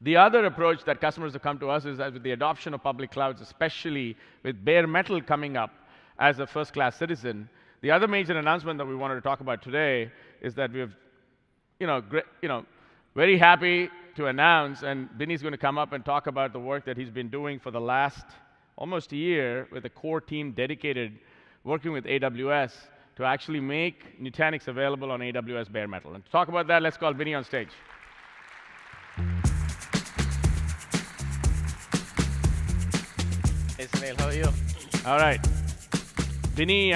The other approach that customers have come to us is that with the adoption of public clouds, especially with bare metal coming up as a first-class citizen, the other major announcement that we wanted to talk about today is that we've, very happy to announce, and Binny's going to come up and talk about the work that he's been doing for the last almost a year with a core team dedicated, working with AWS to actually make Nutanix available on AWS bare metal. And to talk about that, let's call Binny on stage. Hey, Sunil, how are you? All right. Binny,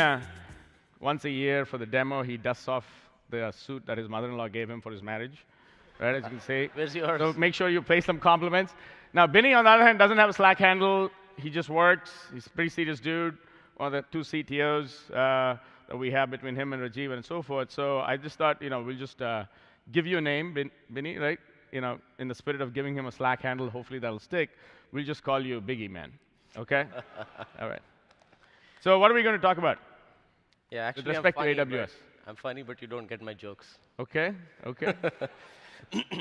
once a year for the demo, he dusts off the suit that his mother-in-law gave him for his marriage, right, as you can see. Where's yours? So make sure you pay some compliments. Now, Binny, on the other hand, doesn't have a Slack handle. He just works. He's a pretty serious dude, one of the two CTOs that we have between him and Rajiv and so forth. So I just thought, we'll just give you a name, Binny, right? In the spirit of giving him a Slack handle, hopefully that'll stick. We'll just call you Biggie Man, okay? All right. So what are we going to talk about? Yeah, actually, with respect I'm funny, to AWS. I'm funny, but you don't get my jokes. Okay, okay.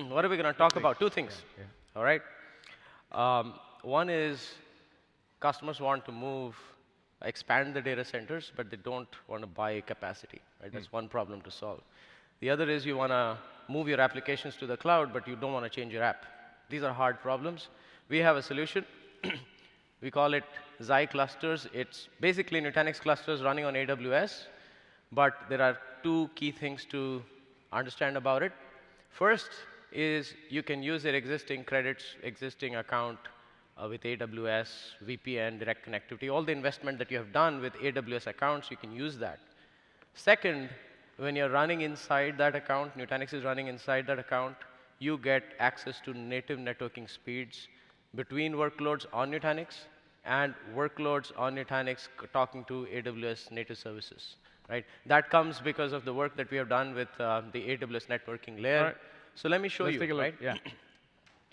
What are we going to talk about? Two things. Yeah. All right. One is customers want to expand the data centers, but they don't want to buy capacity. Right? That's one problem to solve. The other is you want to move your applications to the cloud, but you don't want to change your app. These are hard problems. We have a solution. We call it Xi clusters. It's basically Nutanix clusters running on AWS, but there are two key things to understand about it. First is you can use their existing credits, existing account with AWS, VPN, direct connectivity, all the investment that you have done with AWS accounts, you can use that. Second, when you're running inside that account, Nutanix is running inside that account, you get access to native networking speeds between workloads on Nutanix and workloads on Nutanix talking to AWS native services. Right? That comes because of the work that we have done with the AWS networking layer. Right. So let me show Let's you. take a look. Right? Yeah.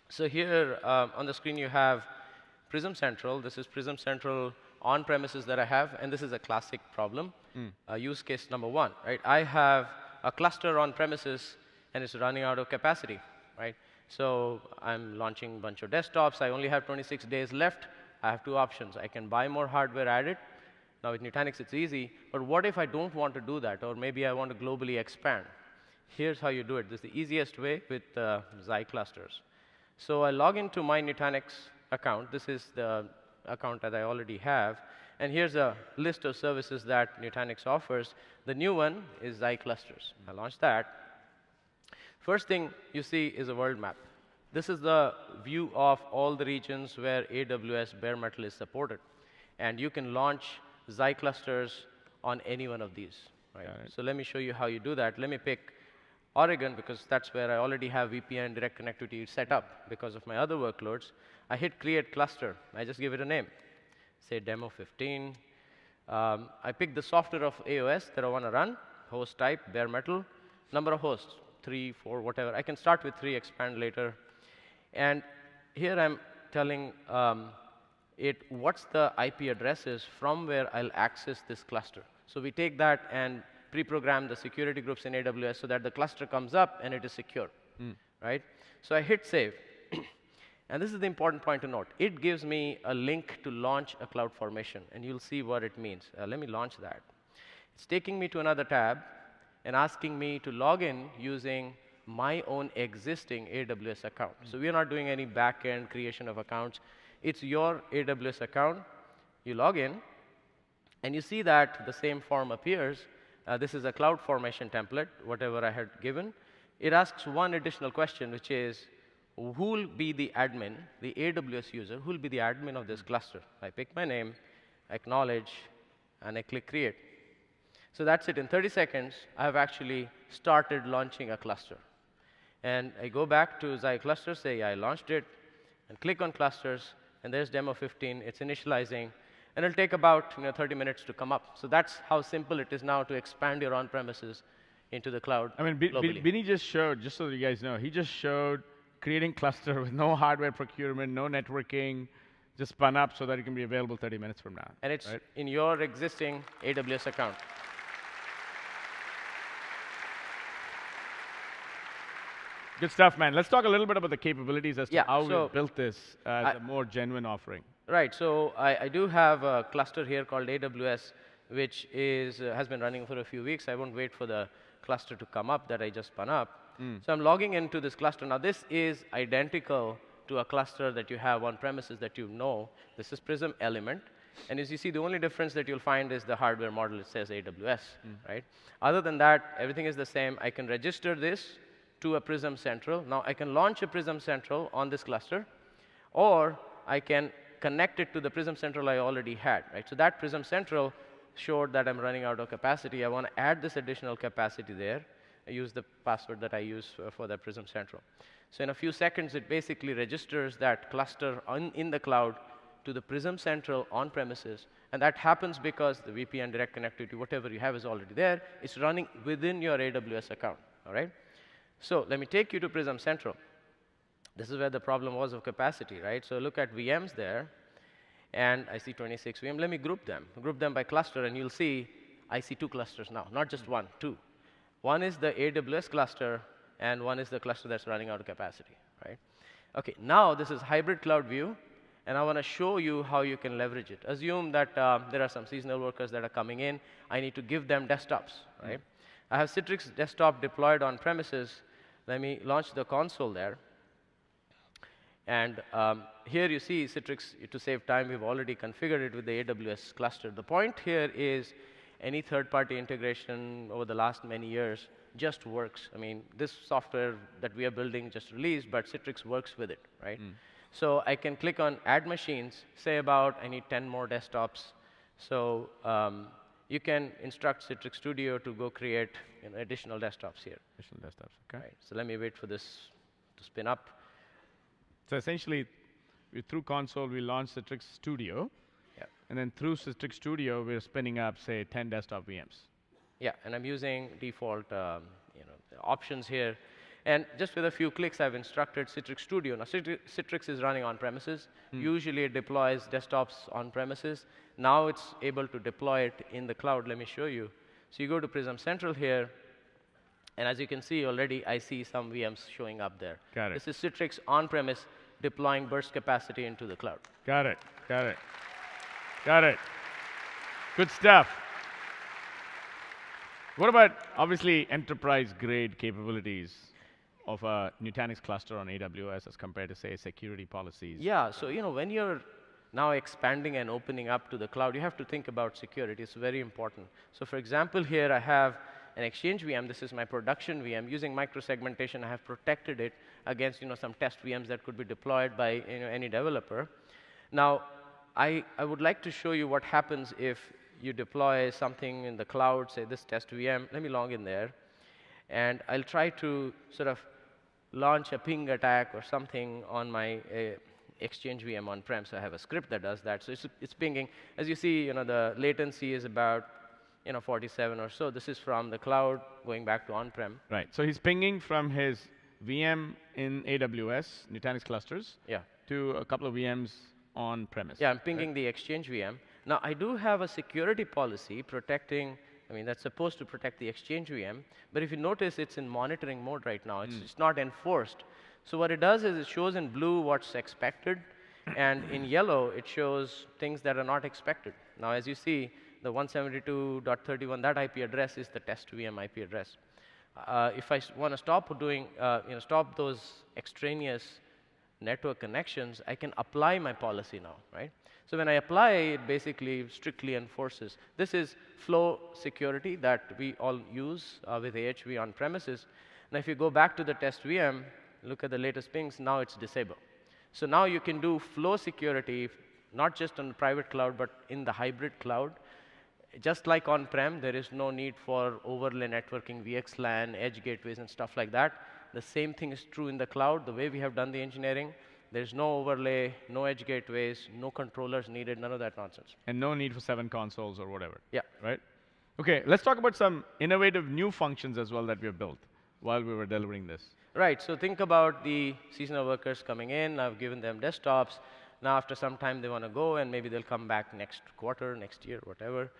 So here on the screen you have Prism Central. This is Prism Central on-premises that I have, and this is a classic problem. Use case number one. Right? I have a cluster on-premises, and it's running out of capacity. Right? So I'm launching a bunch of desktops. I only have 26 days left. I have two options. I can buy more hardware, add it. Now with Nutanix, it's easy. But what if I don't want to do that, or maybe I want to globally expand? Here's how you do it. This is the easiest way with Xi clusters. So I log into my Nutanix account. This is the account that I already have. And here's a list of services that Nutanix offers. The new one is Xi clusters. I launch that. First thing you see is a world map. This is the view of all the regions where AWS bare metal is supported. And you can launch Xi clusters on any one of these. Right? So let me show you how you do that. Let me pick Oregon, because that's where I already have VPN direct connectivity set up because of my other workloads. I hit Create Cluster. I just give it a name. Say Demo 15. I pick the software of AOS that I want to run, host type, bare metal, number of hosts, 3, 4, whatever. I can start with 3, expand later. And here I'm telling it what's the IP addresses from where I'll access this cluster. So we take that and pre-program the security groups in AWS so that the cluster comes up and it is secure. Right? So I hit Save. And this is the important point to note. It gives me a link to launch a cloud formation, and you'll see what it means. Let me launch that. It's taking me to another tab and asking me to log in using my own existing AWS account. So we are not doing any back-end creation of accounts. It's your AWS account. You log in, and you see that the same form appears. This is a cloud formation template, whatever I had given. It asks one additional question, which is, who will be the admin, the AWS user, who will be the admin of this cluster? I pick my name, acknowledge, and I click Create. So that's it. In 30 seconds, I have actually started launching a cluster. And I go back to Xi cluster, say I launched it, and click on clusters, and there's Demo 15. It's initializing. And it'll take about 30 minutes to come up. So that's how simple it is now to expand your on-premises into the cloud globally. Binny just showed, just so that you guys know, he just showed creating cluster with no hardware procurement, no networking, just spun up so that it can be available 30 minutes from now. And it's right? in your existing AWS account. Good stuff, man. Let's talk a little bit about the capabilities as to Yeah, how we so built this as I, a more genuine offering. right, so I do have a cluster here called AWS, which has been running for a few weeks. I won't wait for the cluster to come up that I just spun up. So I'm logging into this cluster. Now, this is identical to a cluster that you have on premises that you know. This is Prism Element. And as you see, the only difference that you'll find is the hardware model. It says AWS, right? Other than that, everything is the same. I can register this to a Prism Central. Now, I can launch a Prism Central on this cluster, or I can connect it to the Prism Central I already had, right? So that Prism Central showed that I'm running out of capacity. I want to add this additional capacity there. I use the password that I use for that Prism Central. So in a few seconds, it basically registers that cluster in the cloud to the Prism Central on premises. And that happens because the VPN direct connectivity, whatever you have is already there. It's running within your AWS account, all right? So let me take you to Prism Central. This is where the problem was of capacity, right? So look at VMs there, and I see 26 VMs. Let me group them by cluster, and you'll see I see two clusters now, not just one, two. One is the AWS cluster, and one is the cluster that's running out of capacity, right? OK, now this is hybrid cloud view, and I want to show you how you can leverage it. Assume that there are some seasonal workers that are coming in. I need to give them desktops, right? I have Citrix desktop deployed on premises. Let me launch the console there. And here you see Citrix, to save time, we've already configured it with the AWS cluster. The point here is any third-party integration over the last many years just works. I mean, this software that we are building just released, but Citrix works with it, right? So I can click on Add Machines, say about I need 10 more desktops. So you can instruct Citrix Studio to go create additional desktops here. Additional desktops, OK. Right. So let me wait for this to spin up. So essentially, through console, we launched Citrix Studio. Yeah. And then through Citrix Studio, we're spinning up, say, 10 desktop VMs. Yeah, and I'm using default options here. And just with a few clicks, I've instructed Citrix Studio. Now, Citrix is running on premises. Usually, it deploys desktops on premises. Now, it's able to deploy it in the cloud. Let me show you. So you go to Prism Central here. And as you can see already, I see some VMs showing up there. Got it. This is Citrix on-premise deploying burst capacity into the cloud. Got it. Got it. Got it. Good stuff. What about, obviously, enterprise-grade capabilities of a Nutanix cluster on AWS as compared to, say, security policies? Yeah, so when you're now expanding and opening up to the cloud, you have to think about security. It's very important. So for example, here I have an Exchange VM. This is my production VM. Using microsegmentation, I have protected it against some test VMs that could be deployed by any developer. Now, I would like to show you what happens if you deploy something in the cloud, say this test VM. Let me log in there. And I'll try to sort of launch a ping attack or something on my Exchange VM on-prem. So I have a script that does that. So it's pinging. As you see, the latency is about 47 or so. This is from the cloud going back to on-prem. Right. So he's pinging from his VM in AWS, Nutanix clusters, to a couple of VMs on-premise. Yeah, I'm pinging the Exchange VM. Now, I do have a security policy protecting, that's supposed to protect the Exchange VM. But if you notice, it's in monitoring mode right now. It's not enforced. So what it does is it shows in blue what's expected. And in yellow, it shows things that are not expected. Now, as you see, the 172.31, that IP address is the test VM IP address. If I want to stop doing, stop those extraneous network connections, I can apply my policy now, right? So when I apply, it basically strictly enforces. This is flow security that we all use with AHV on premises. Now, if you go back to the test VM, look at the latest pings, now it's disabled. So now you can do flow security, not just on the private cloud, but in the hybrid cloud. Just like on-prem, there is no need for overlay networking, VXLAN, edge gateways, and stuff like that. The same thing is true in the cloud. The way we have done the engineering, there's no overlay, no edge gateways, no controllers needed, none of that nonsense. And no need for 7 consoles or whatever. Yeah. Right? OK, let's talk about some innovative new functions as well that we have built while we were delivering this. Right. So think about the seasonal workers coming in. I've given them desktops. Now, after some time, they want to go, and maybe they'll come back next quarter, next year, whatever.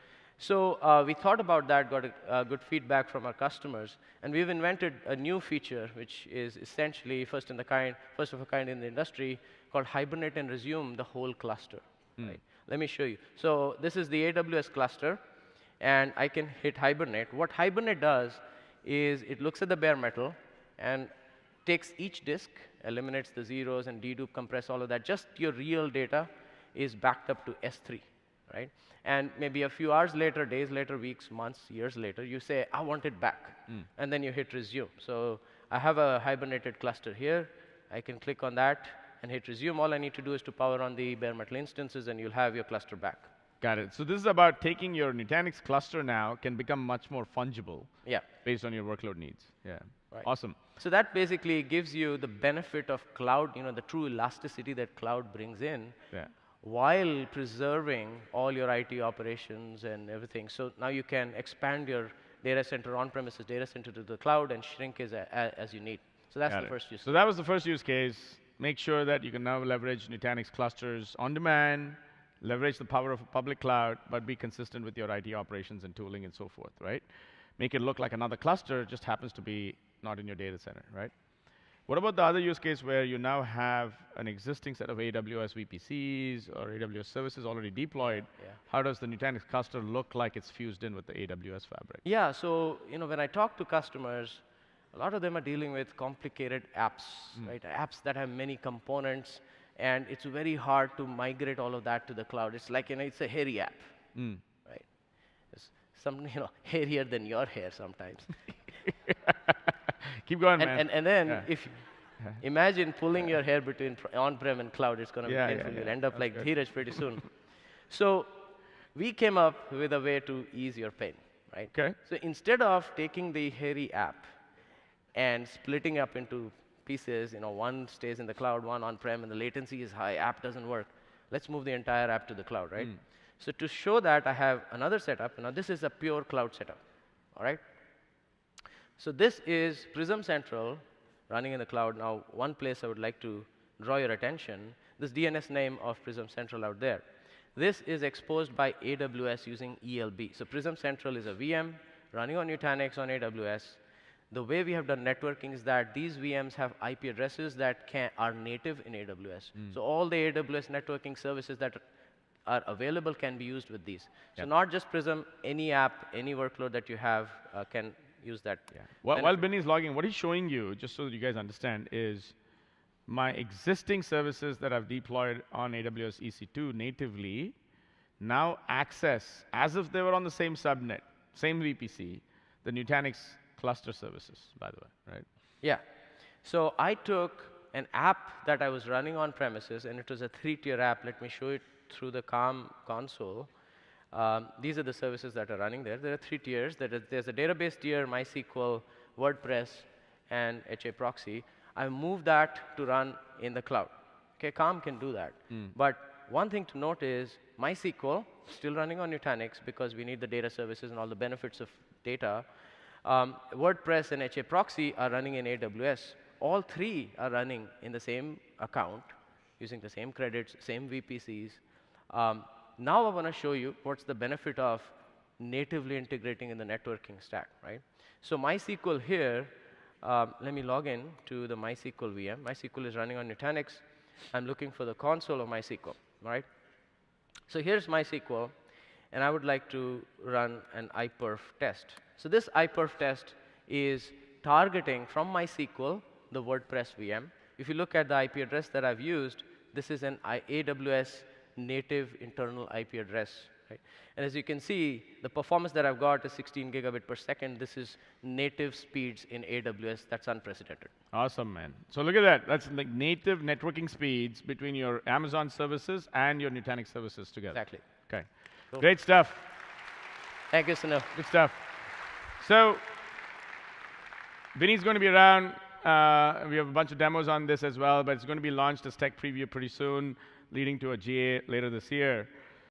So we thought about that, got good feedback from our customers, and we've invented a new feature, which is essentially first of a kind in the industry, called hibernate and resume the whole cluster. Right? Let me show you. So this is the AWS cluster, and I can hit hibernate. What hibernate does is it looks at the bare metal and takes each disk, eliminates the zeros and dedupe, compress all of that. Just your real data is backed up to S3, right? And maybe a few hours later, days later, weeks, months, years later, you say, I want it back. And then you hit resume. So I have a hibernated cluster here. I can click on that and hit resume. All I need to do is to power on the bare metal instances, and you'll have your cluster back. Got it. So this is about taking your Nutanix cluster now can become much more fungible Yeah. based on your workload needs. Yeah. Right. Awesome. So that basically gives you the benefit of cloud, the true elasticity that cloud brings in, Yeah. while preserving all your IT operations and everything. So now you can expand your data center, on-premises data center to the cloud and shrink as you need. So that's Got the it. first use. So that was the first use case. Make sure that you can now leverage Nutanix clusters on demand, leverage the power of a public cloud, but be consistent with your IT operations and tooling and so forth, right? Make it look like another cluster, just happens to be not in your data center, right? What about the other use case where you now have an existing set of AWS VPCs or AWS services already deployed? Yeah. How does the Nutanix cluster look like it's fused in with the AWS fabric? Yeah, so when I talk to customers, a lot of them are dealing with complicated apps, right? Apps that have many components, and it's very hard to migrate all of that to the cloud. It's like, it's a hairy app, right? It's hairier than your hair sometimes. Keep going, man. And then Yeah. if imagine pulling your hair between on-prem and cloud, it's going to be Yeah, painful. yeah, You'll yeah. end up That's like good. Dheeraj pretty soon. So we came up with a way to ease your pain, right? Okay. So instead of taking the hairy app and splitting up into pieces, one stays in the cloud, one on-prem, and the latency is high, app doesn't work, let's move the entire app to the cloud, right? So to show that, I have another setup. Now this is a pure cloud setup, all right? So this is Prism Central running in the cloud. Now, one place I would like to draw your attention, this DNS name of Prism Central out there. This is exposed by AWS using ELB. So Prism Central is a VM running on Nutanix on AWS. The way we have done networking is that these VMs have IP addresses that are native in AWS. So all the AWS networking services that are available can be used with these. So not just Prism, any app, any workload that you have can use that. Yeah. While Benny's logging, what he's showing you, just so that you guys understand, is my existing services that I've deployed on AWS EC2 natively now access, as if they were on the same subnet, same VPC, the Nutanix cluster services, by the way, right? Yeah. So I took an app that I was running on premises, and it was a 3-tier app. Let me show it through the COM console. These are the services that are running there. There are 3 tiers. There's a database tier, MySQL, WordPress, and HA proxy. I moved that to run in the cloud. Okay, COM can do that. But one thing to note is MySQL still running on Nutanix because we need the data services and all the benefits of data. WordPress and HA proxy are running in AWS. All 3 are running in the same account, using the same credits, same VPCs. Now I want to show you what's the benefit of natively integrating in the networking stack, right? So MySQL here, let me log in to the MySQL VM. MySQL is running on Nutanix. I'm looking for the console of MySQL, right? So here's MySQL, and I would like to run an iperf test. So this iperf test is targeting from MySQL the WordPress VM. If you look at the IP address that I've used, this is an AWS native internal IP address, right? And as you can see, the performance that I've got is 16 gigabit per second. This is native speeds in AWS. That's unprecedented. Awesome, man. So look at that. That's like native networking speeds between your Amazon services and your Nutanix services together. Exactly. Okay. Cool. Great stuff. Thank you, Sunil. Good stuff. So Vinny's going to be around. We have a bunch of demos on this as well, but it's going to be launched as tech preview pretty soon, leading to a GA later this year.